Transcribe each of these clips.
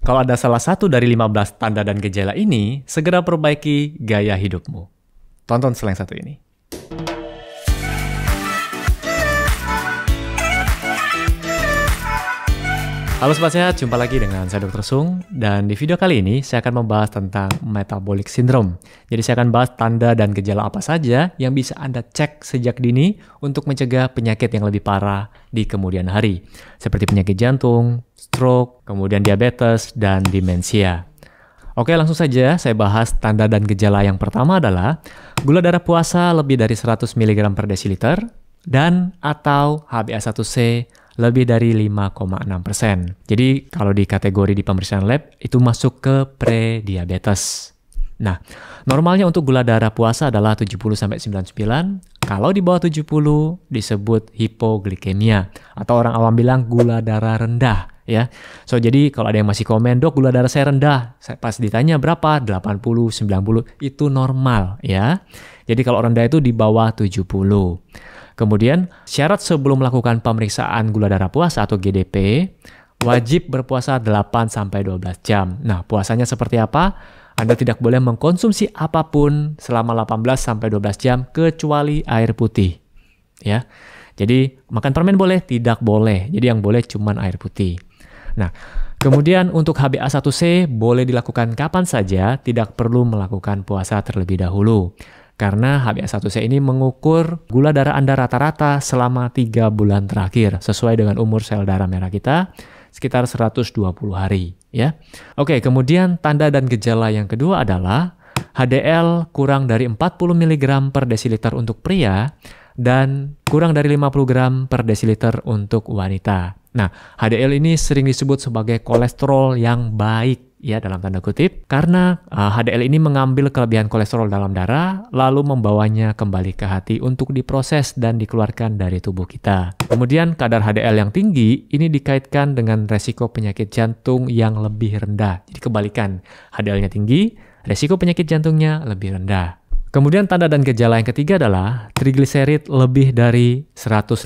Kalau ada salah satu dari 15 tanda dan gejala ini, segera perbaiki gaya hidupmu. Tonton slide satu ini. Halo Sobat Sehat, jumpa lagi dengan saya Dr. Sung. Dan di video kali ini saya akan membahas tentang metabolic syndrome. Jadi saya akan bahas tanda dan gejala apa saja yang bisa Anda cek sejak dini untuk mencegah penyakit yang lebih parah di kemudian hari. Seperti penyakit jantung, stroke, kemudian diabetes, dan demensia. Oke, langsung saja saya bahas tanda dan gejala yang pertama adalah gula darah puasa lebih dari 100 mg per desiliter dan atau HbA1c lebih dari 5,6%. Jadi kalau di kategori di pemeriksaan lab itu masuk ke prediabetes. Nah, normalnya untuk gula darah puasa adalah 70-99. Kalau di bawah 70 disebut hipoglikemia atau orang awam bilang gula darah rendah ya. So jadi kalau ada yang masih komen, "Dok, gula darah saya rendah." Pas ditanya berapa? 80, 90 itu normal ya. Jadi kalau rendah itu di bawah 70. Kemudian, syarat sebelum melakukan pemeriksaan gula darah puasa atau GDP, wajib berpuasa 8-12 jam. Nah, puasanya seperti apa? Anda tidak boleh mengkonsumsi apapun selama 18-12 jam kecuali air putih. Ya. Jadi, makan permen boleh? Tidak boleh. Jadi yang boleh cuma air putih. Nah, kemudian untuk HbA1c boleh dilakukan kapan saja, tidak perlu melakukan puasa terlebih dahulu. Karena HbA1c ini mengukur gula darah Anda rata-rata selama 3 bulan terakhir, sesuai dengan umur sel darah merah kita, sekitar 120 hari. Ya. Oke, kemudian tanda dan gejala yang kedua adalah HDL kurang dari 40 mg per desiliter untuk pria, dan kurang dari 50 gram per desiliter untuk wanita. Nah, HDL ini sering disebut sebagai kolesterol yang baik, ya dalam tanda kutip, karena HDL ini mengambil kelebihan kolesterol dalam darah, lalu membawanya kembali ke hati untuk diproses dan dikeluarkan dari tubuh kita. Kemudian kadar HDL yang tinggi ini dikaitkan dengan resiko penyakit jantung yang lebih rendah. Jadi kebalikan, HDL-nya tinggi, resiko penyakit jantungnya lebih rendah. Kemudian tanda dan gejala yang ketiga adalah trigliserid lebih dari 150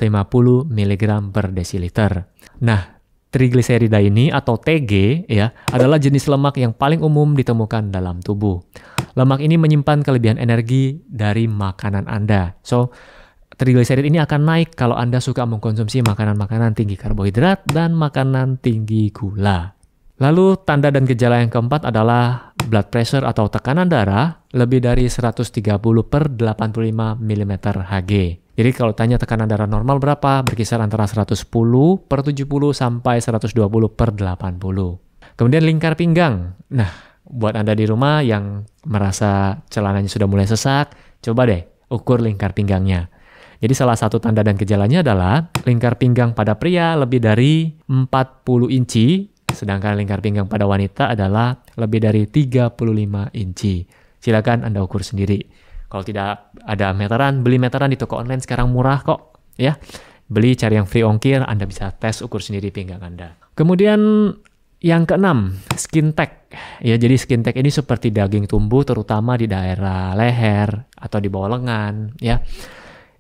mg per desiliter. Nah, trigliserida ini atau TG ya adalah jenis lemak yang paling umum ditemukan dalam tubuh. Lemak ini menyimpan kelebihan energi dari makanan Anda. So, trigliserid ini akan naik kalau Anda suka mengkonsumsi makanan-makanan tinggi karbohidrat dan makanan tinggi gula. Lalu tanda dan gejala yang keempat adalah blood pressure atau tekanan darah lebih dari 130 per 85 mm Hg. Jadi kalau tanya tekanan darah normal berapa? Berkisar antara 110 per 70 sampai 120 per 80. Kemudian lingkar pinggang. Nah, buat Anda di rumah yang merasa celananya sudah mulai sesak, coba deh ukur lingkar pinggangnya. Jadi salah satu tanda dan gejalanya adalah lingkar pinggang pada pria lebih dari 40 inci, sedangkan lingkar pinggang pada wanita adalah lebih dari 35 inci. Silakan Anda ukur sendiri. Kalau tidak ada meteran, beli meteran di toko online sekarang murah kok. Ya, beli cari yang free ongkir, Anda bisa tes ukur sendiri pinggang Anda. Kemudian yang keenam, skin tag. Ya, jadi skin tag ini seperti daging tumbuh terutama di daerah leher atau di bawah lengan. Ya,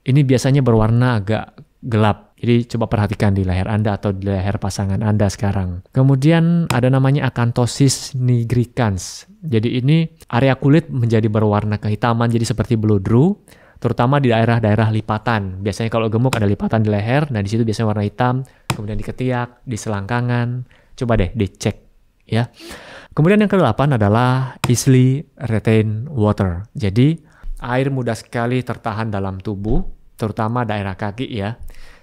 ini biasanya berwarna agak gelap. Jadi coba perhatikan di leher Anda atau di leher pasangan Anda sekarang. Kemudian ada namanya acanthosis nigricans. Jadi ini area kulit menjadi berwarna kehitaman, jadi seperti bloodroot, terutama di daerah-daerah lipatan. Biasanya kalau gemuk ada lipatan di leher, nah di situ biasanya warna hitam, kemudian di ketiak, di selangkangan. Coba deh dicek ya. Kemudian yang kedelapan adalah easily retain water. Jadi air mudah sekali tertahan dalam tubuh, terutama daerah kaki ya.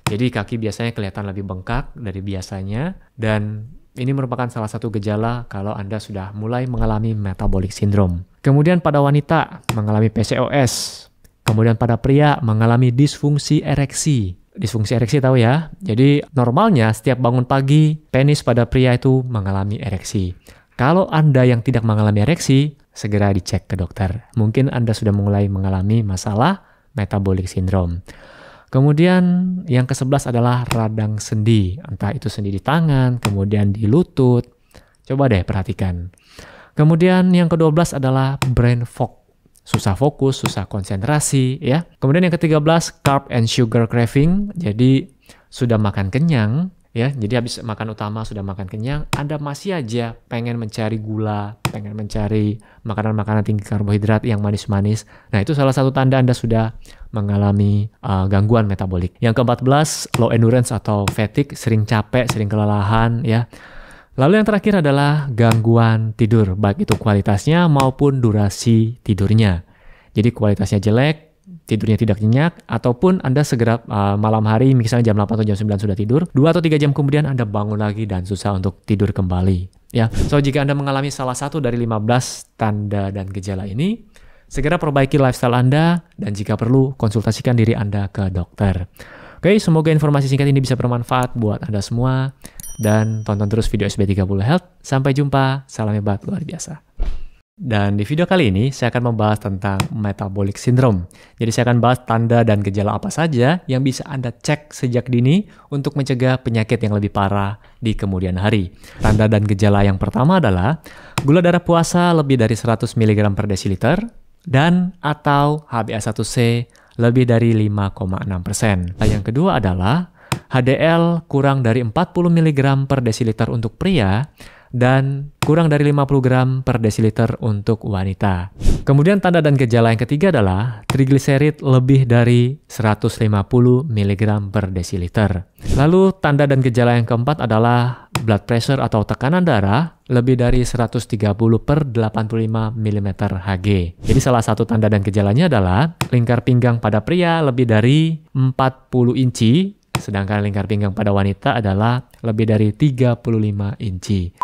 Jadi kaki biasanya kelihatan lebih bengkak dari biasanya, dan ini merupakan salah satu gejala kalau Anda sudah mulai mengalami metabolic syndrome. Kemudian pada wanita mengalami PCOS, kemudian pada pria mengalami disfungsi ereksi. Disfungsi ereksi tahu ya? Jadi normalnya setiap bangun pagi, penis pada pria itu mengalami ereksi. Kalau Anda yang tidak mengalami ereksi, segera dicek ke dokter. Mungkin Anda sudah mulai mengalami masalah metabolic syndrome. Kemudian yang ke-11 adalah radang sendi, entah itu sendi di tangan, kemudian di lutut. Coba deh perhatikan. Kemudian yang ke-12 adalah brain fog, susah fokus, susah konsentrasi ya. Kemudian yang ke-13 carb and sugar craving, jadi sudah makan kenyang, Ya, jadi habis makan utama sudah makan kenyang, Anda masih aja pengen mencari gula, pengen mencari makanan-makanan tinggi karbohidrat yang manis-manis. Nah, itu salah satu tanda Anda sudah mengalami gangguan metabolik. Yang ke-14, low endurance atau fatigue, sering capek, sering kelelahan ya. Lalu yang terakhir adalah gangguan tidur, baik itu kualitasnya maupun durasi tidurnya. Jadi kualitasnya jelek, tidurnya tidak nyenyak, ataupun Anda segera malam hari misalnya jam 8 atau jam 9 sudah tidur, 2 atau 3 jam kemudian Anda bangun lagi dan susah untuk tidur kembali. Ya, so jika Anda mengalami salah satu dari 15 tanda dan gejala ini, segera perbaiki lifestyle Anda dan jika perlu konsultasikan diri Anda ke dokter. Oke, semoga informasi singkat ini bisa bermanfaat buat Anda semua dan tonton terus video SB30 Health. Sampai jumpa, salam hebat luar biasa. Dan di video kali ini saya akan membahas tentang metabolic syndrome. Jadi saya akan bahas tanda dan gejala apa saja yang bisa Anda cek sejak dini untuk mencegah penyakit yang lebih parah di kemudian hari. Tanda dan gejala yang pertama adalah gula darah puasa lebih dari 100 mg per desiliter dan atau HbA1c lebih dari 5,6%. Yang kedua adalah HDL kurang dari 40 mg per desiliter untuk pria dan kurang dari 50 gram per desiliter untuk wanita. Kemudian tanda dan gejala yang ketiga adalah trigliserid lebih dari 150 mg per desiliter. Lalu tanda dan gejala yang keempat adalah blood pressure atau tekanan darah lebih dari 130 per 85 mm Hg. Jadi salah satu tanda dan gejalanya adalah lingkar pinggang pada pria lebih dari 40 inci, sedangkan lingkar pinggang pada wanita adalah lebih dari 35 inci.